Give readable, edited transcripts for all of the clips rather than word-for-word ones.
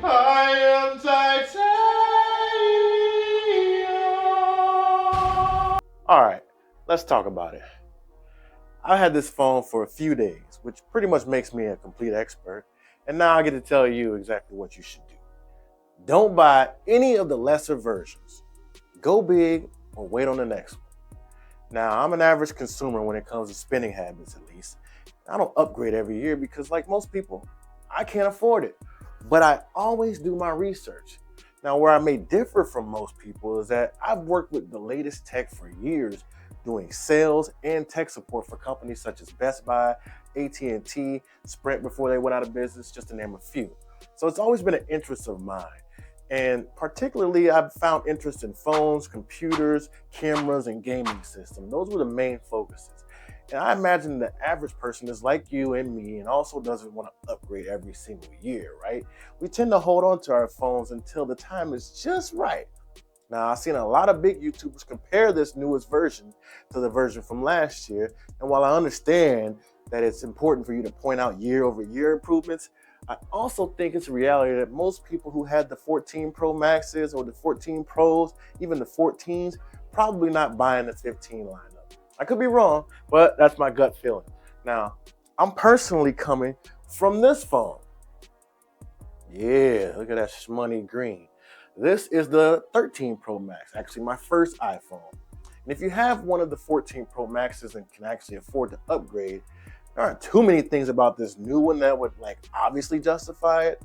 I am titanium. All right, let's talk about it. I had this phone for a few days, which pretty much makes me a complete expert. And now I get to tell you exactly what you should do. Don't buy any of the lesser versions. Go big or wait on the next one. Now, I'm an average consumer when it comes to spending habits, at least. I don't upgrade every year because, like most people, I can't afford it. But I always do my research. Now, where I may differ from most people is that I've worked with the latest tech for years, doing sales and tech support for companies such as Best Buy, AT&T, Sprint before they went out of business, just to name a few. So it's always been an interest of mine. And particularly, I've found interest in phones, computers, cameras, and gaming systems. Those were the main focuses. And I imagine the average person is like you and me and also doesn't want to upgrade every single year, right? We tend to hold on to our phones until the time is just right. Now, I've seen a lot of big YouTubers compare this newest version to the version from last year. And while I understand that it's important for you to point out year over year improvements, I also think it's a reality that most people who had the 14 Pro Maxes or the 14 Pros, even the 14s, probably not buying the 15 lineup. I could be wrong, but that's my gut feeling. Now, I'm personally coming from this phone. Yeah, look at that shmoney green. This is the 13 Pro Max, actually my first iPhone. And if you have one of the 14 Pro Maxes and can actually afford to upgrade, there aren't too many things about this new one that would obviously justify it.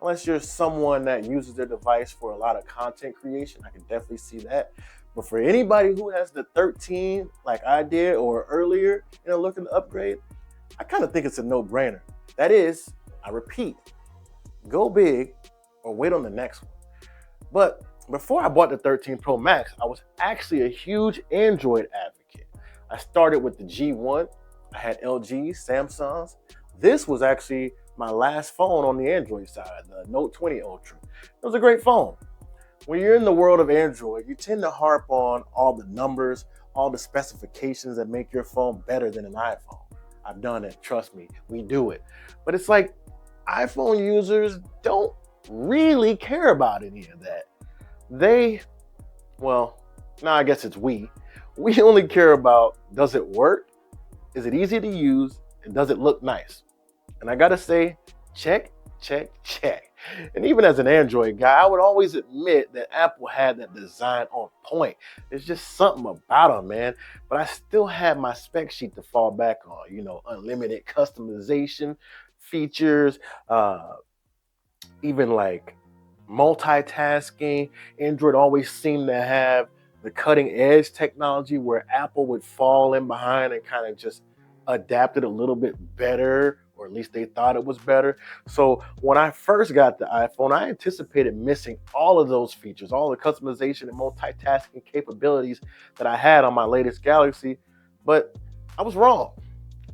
Unless you're someone that uses their device for a lot of content creation, I can definitely see that. But for anybody who has the 13 like I did or earlier, looking to upgrade, I kind of think it's a no-brainer. That is, I repeat, go big or wait on the next one. But before I bought the 13 Pro Max, I was actually a huge Android advocate. I started with the G1. I had LGs, Samsungs. This was actually my last phone on the Android side, the Note 20 Ultra. It was a great phone. When you're in the world of Android, you tend to harp on all the numbers, all the specifications that make your phone better than an iPhone. I've done it, trust me, we do it. But it's like iPhone users don't really care about any of that. I guess it's we only care about, does it work? Is it easy to use? And does it look nice? And I gotta say, check, check, check. And even as an Android guy, I would always admit that Apple had that design on point. There's just something about them, man. But I still had my spec sheet to fall back on, unlimited customization features, even multitasking. Android always seemed to have the cutting edge technology where Apple would fall in behind and kind of just adapt it a little bit better, or at least they thought it was better. So when I first got the iPhone, I anticipated missing all of those features, all the customization and multitasking capabilities that I had on my latest Galaxy, but I was wrong.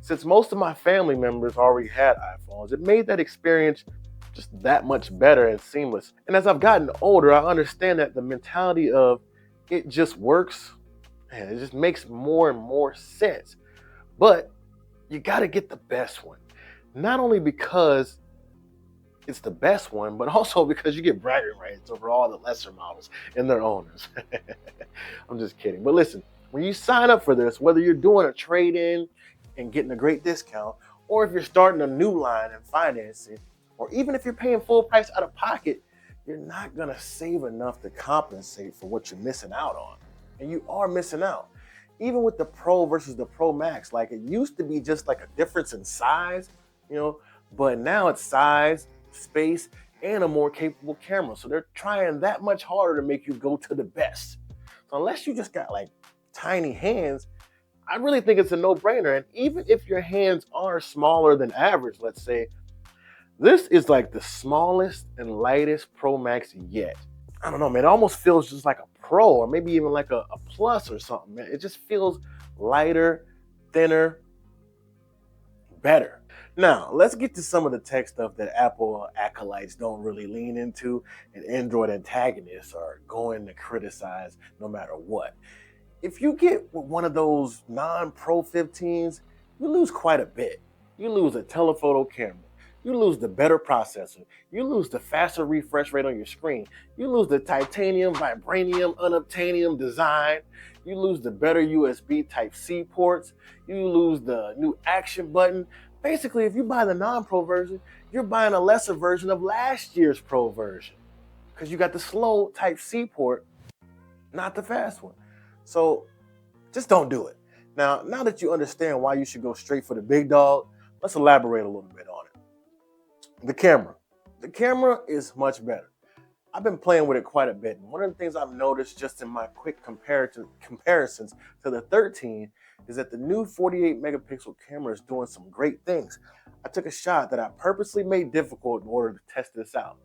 Since most of my family members already had iPhones, it made that experience just that much better and seamless. And as I've gotten older, I understand that the mentality of it just works, man, it just makes more and more sense. But you got to get the best one. Not only because it's the best one, but also because you get bragging rights over all the lesser models and their owners. I'm just kidding. But listen, when you sign up for this, whether you're doing a trade-in and getting a great discount, or if you're starting a new line and financing, or even if you're paying full price out of pocket, you're not gonna save enough to compensate for what you're missing out on. And you are missing out. Even with the Pro versus the Pro Max, it used to be just a difference in size, but now it's size, space, and a more capable camera. So they're trying that much harder to make you go to the best. So unless you just got tiny hands, I really think it's a no-brainer. And even if your hands are smaller than average, let's say, this is the smallest and lightest Pro Max yet. I don't know, man. It almost feels just like a Pro, or maybe even a Plus or something, man. It just feels lighter, thinner, better. Now, let's get to some of the tech stuff that Apple acolytes don't really lean into, and Android antagonists are going to criticize no matter what. If you get one of those non-Pro 15s, you lose quite a bit. You lose a telephoto camera. You lose the better processor. You lose the faster refresh rate on your screen. You lose the titanium, vibranium, unobtainium design. You lose the better USB Type-C ports. You lose the new action button. Basically, if you buy the non-Pro version, you're buying a lesser version of last year's Pro version because you got the slow Type-C port, not the fast one. So just don't do it. Now that you understand why you should go straight for the big dog, let's elaborate a little bit on it. The camera. The camera is much better. I've been playing with it quite a bit. And one of the things I've noticed just in my quick comparisons to the 13 is that the new 48 megapixel camera is doing some great things. I took a shot that I purposely made difficult in order to test this out.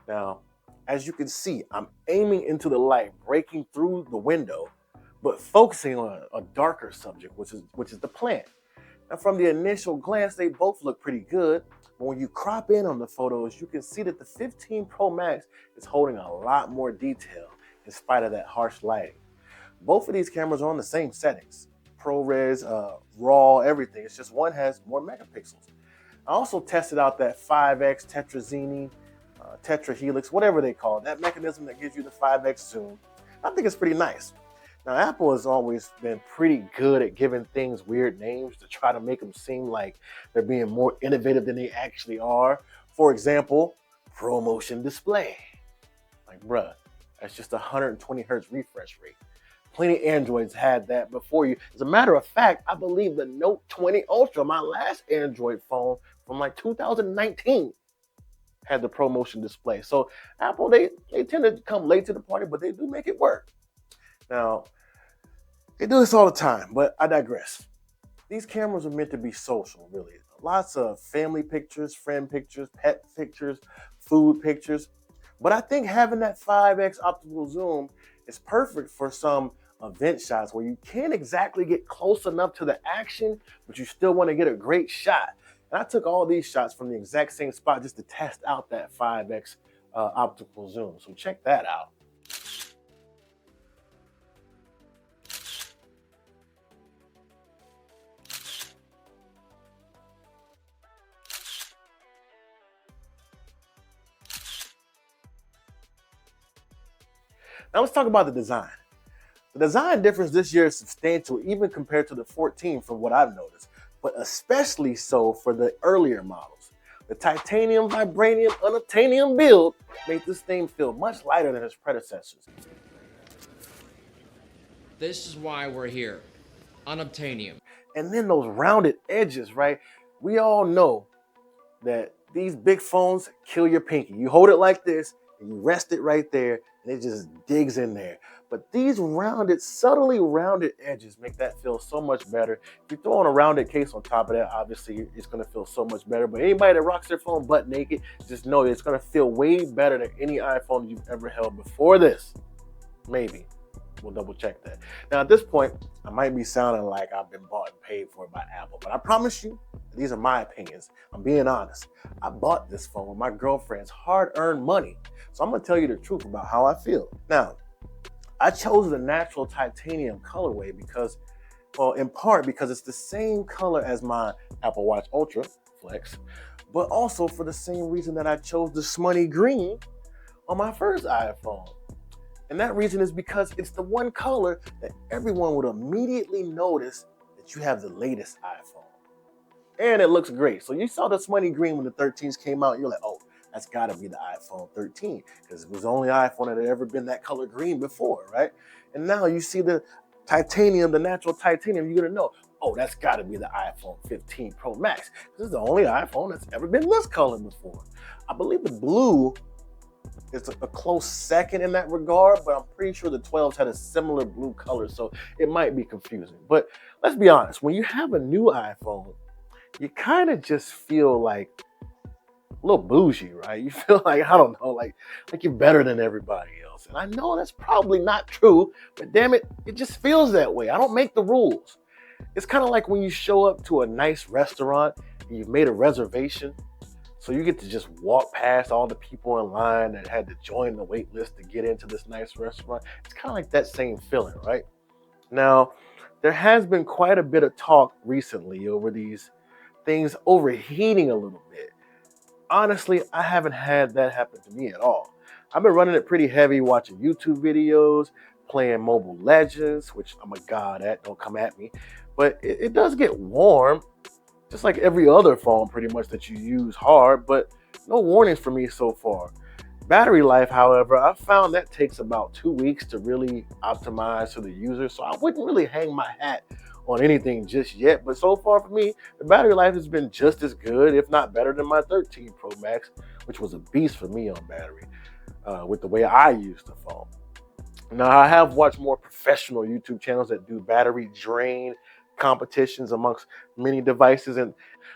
Now, as you can see, I'm aiming into the light, breaking through the window, but focusing on a darker subject, which is the plant. Now, from the initial glance, they both look pretty good. But when you crop in on the photos, you can see that the 15 Pro Max is holding a lot more detail in spite of that harsh lighting. Both of these cameras are on the same settings. ProRes, RAW, everything. It's just one has more megapixels. I also tested out that 5x Tetrazini, Tetrahelix, whatever they call it, that mechanism that gives you the 5x zoom. I think it's pretty nice. Now, Apple has always been pretty good at giving things weird names to try to make them seem like they're being more innovative than they actually are. For example, ProMotion Display. Like, bruh, that's just 120 hertz refresh rate. Plenty Androids had that before you. As a matter of fact, I believe the Note 20 Ultra, my last Android phone from like 2019, had the ProMotion Display. So Apple, they tend to come late to the party, but they do make it work. Now, they do this all the time, but I digress. These cameras are meant to be social, really. Lots of family pictures, friend pictures, pet pictures, food pictures. But I think having that 5x optical zoom is perfect for some event shots where you can't exactly get close enough to the action, but you still want to get a great shot. And I took all these shots from the exact same spot just to test out that 5x optical zoom. So check that out. Now let's talk about the design. The design difference this year is substantial, even compared to the 14 from what I've noticed, but especially so for the earlier models. The titanium, vibranium, unobtainium build made this thing feel much lighter than its predecessors. This is why we're here. Unobtainium. And then those rounded edges, right? We all know that these big phones kill your pinky. You hold it like this, and you rest it right there, and it just digs in there. But these rounded, subtly rounded edges make that feel so much better. If you throw on a rounded case on top of that, obviously it's gonna feel so much better. But anybody that rocks their phone butt naked, just know that it's gonna feel way better than any iPhone you've ever held before this. Maybe. We'll double check that. Now at this point, I might be sounding like I've been bought and paid for by Apple, but I promise you, these are my opinions. I'm being honest. I bought this phone with my girlfriend's hard-earned money. So I'm gonna tell you the truth about how I feel. Now, I chose the natural titanium colorway because, well, in part because it's the same color as my Apple Watch Ultra Flex, but also for the same reason that I chose the smutty green on my first iPhone. And that reason is because it's the one color that everyone would immediately notice that you have the latest iPhone. And it looks great. So you saw the smutty green when the 13s came out, and you're like, oh, that's gotta be the iPhone 13, because it was the only iPhone that had ever been that color green before, right? And now you see the titanium, the natural titanium, you're gonna know, oh, that's gotta be the iPhone 15 Pro Max. This is the only iPhone that's ever been this color before. I believe the blue is a close second in that regard, but I'm pretty sure the 12s had a similar blue color, so it might be confusing. But let's be honest, when you have a new iPhone, you kind of just feel like a little bougie, right? You feel like, I don't know, like you're better than everybody else. And I know that's probably not true, but damn it, it just feels that way. I don't make the rules. It's kind of like when you show up to a nice restaurant and you've made a reservation, so you get to just walk past all the people in line that had to join the wait list to get into this nice restaurant. It's kind of like that same feeling, right? Now, there has been quite a bit of talk recently over these things overheating a little bit. Honestly, I haven't had that happen to me at all. I've been running it pretty heavy, watching YouTube videos, playing Mobile Legends, which I'm a god at, don't come at me. But it does get warm, just like every other phone pretty much that you use hard, but no warnings for me so far. Battery life, however, I've found that takes about 2 weeks to really optimize for the user, so I wouldn't really hang my hat on anything just yet. But so far for me, the battery life has been just as good, if not better, than my 13 Pro Max, which was a beast for me on battery with the way I use the phone. Now, I have watched more professional YouTube channels that do battery drain competitions amongst many devices, and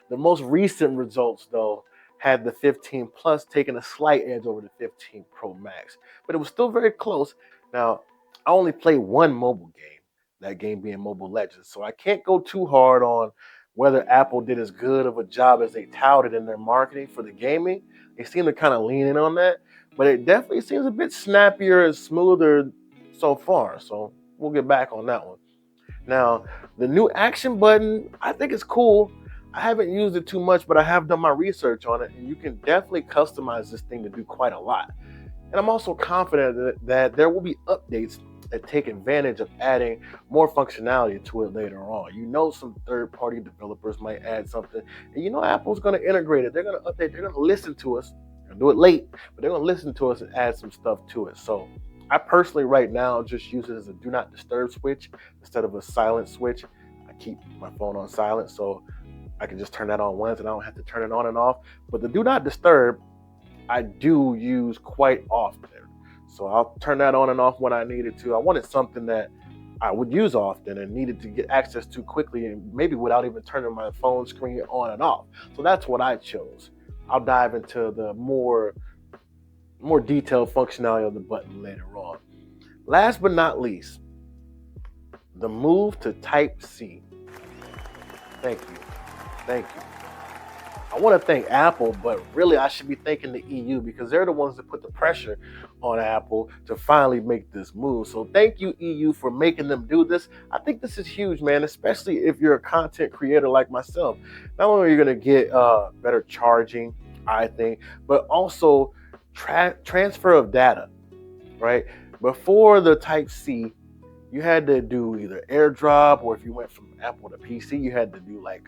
the most recent results, though, had the 15 Plus taking a slight edge over the 15 Pro Max, but it was still very close. Now, I only play one mobile game, that game being Mobile Legends, so I can't go too hard on whether Apple did as good of a job as they touted in their marketing for the gaming. They seem to kind of lean in on that, but it definitely seems a bit snappier and smoother so far, so we'll get back on that one. Now, the new action button, I think it's cool. I haven't used it too much, but I have done my research on it, and you can definitely customize this thing to do quite a lot. And I'm also confident that there will be updates that take advantage of adding more functionality to it later on. You know, some third-party developers might add something, and you know Apple's going to integrate it. They're going to update. They're going to listen to us. They're going to do it late, but they're going to listen to us and add some stuff to it. So I personally right now just use it as a do not disturb switch instead of a silent switch. I keep my phone on silent so I can just turn that on once and I don't have to turn it on and off. But the do not disturb, I do use quite often. So I'll turn that on and off when I needed to. I wanted something that I would use often and needed to get access to quickly and maybe without even turning my phone screen on and off. So that's what I chose. I'll dive into the more detailed functionality of the button later on. Last but not least, the move to Type-C. Thank you. I want to thank Apple, but really I should be thanking the EU because they're the ones that put the pressure on Apple to finally make this move. So thank you, EU, for making them do this. I think this is huge, man, especially if you're a content creator like myself. Not only are you going to get better charging, I think, but also transfer of data, right? Before the Type-C, you had to do either AirDrop, or if you went from Apple to PC, you had to do like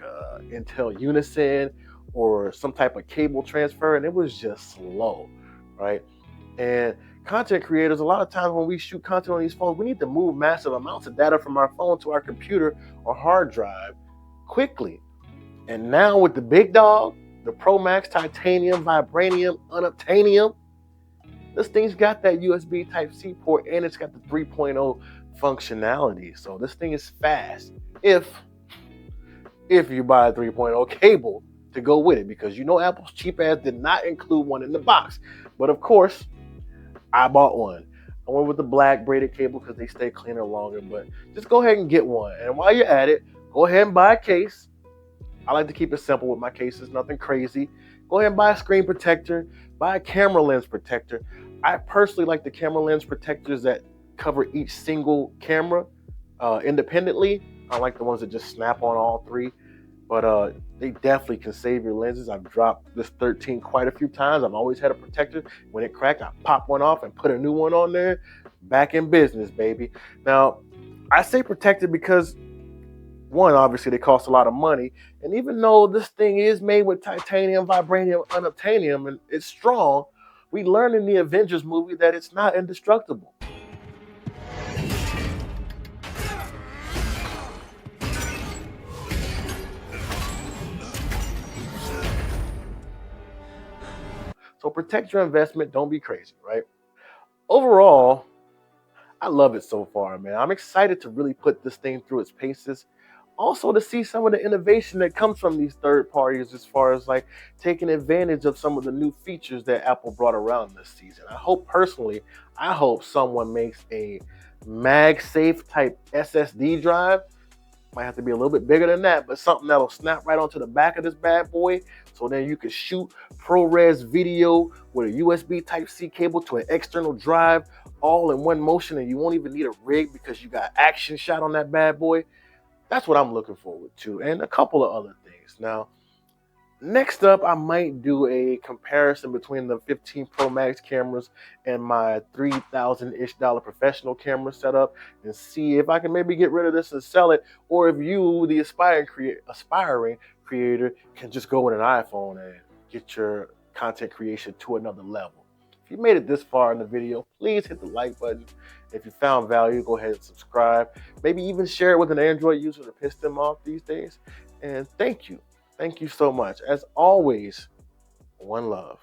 Intel Unison or some type of cable transfer, and it was just slow, right? And content creators, a lot of times when we shoot content on these phones, we need to move massive amounts of data from our phone to our computer or hard drive quickly. And now with the big dog, the Pro Max Titanium, Vibranium, Unobtainium, this thing's got that USB Type-C port and it's got the 3.0 functionality. So this thing is fast if you buy a 3.0 cable to go with it, because you know Apple's cheap ass did not include one in the box. But of course, I bought one. I went with the black braided cable because they stay cleaner longer, but just go ahead and get one. And while you're at it, go ahead and buy a case. I like to keep it simple with my cases, nothing crazy. Go ahead and buy a screen protector, buy a camera lens protector. I personally like the camera lens protectors that cover each single camera independently. I like the ones that just snap on all three, but they definitely can save your lenses. I've dropped this 13 quite a few times. I've always had a protector. When it cracked, I pop one off and put a new one on there. Back in business, baby. Now, I say protected because one, obviously they cost a lot of money. And even though this thing is made with titanium, vibranium, unobtainium, and it's strong, we learned in the Avengers movie that it's not indestructible. So protect your investment. Don't be crazy, right? Overall, I love it so far, man. I'm excited to really put this thing through its paces. Also to see some of the innovation that comes from these third parties as far as like taking advantage of some of the new features that Apple brought around this season. I hope someone makes a MagSafe type SSD drive Might have to be a little bit bigger than that, but something that'll snap right onto the back of this bad boy. So then you can shoot ProRes video with a USB Type-C cable to an external drive all in one motion, and you won't even need a rig because you got action shot on that bad boy. That's what I'm looking forward to, and a couple of other things. Now, next up, I might do a comparison between the 15 Pro Max cameras and my $3,000-ish professional camera setup and see if I can maybe get rid of this and sell it, or if you, the aspiring creator, can just go with an iPhone and get your content creation to another level. If you made it this far in the video, please hit the like button. If you found value, go ahead and subscribe. Maybe even share it with an Android user to piss them off these days. And thank you. Thank you so much. As always, one love.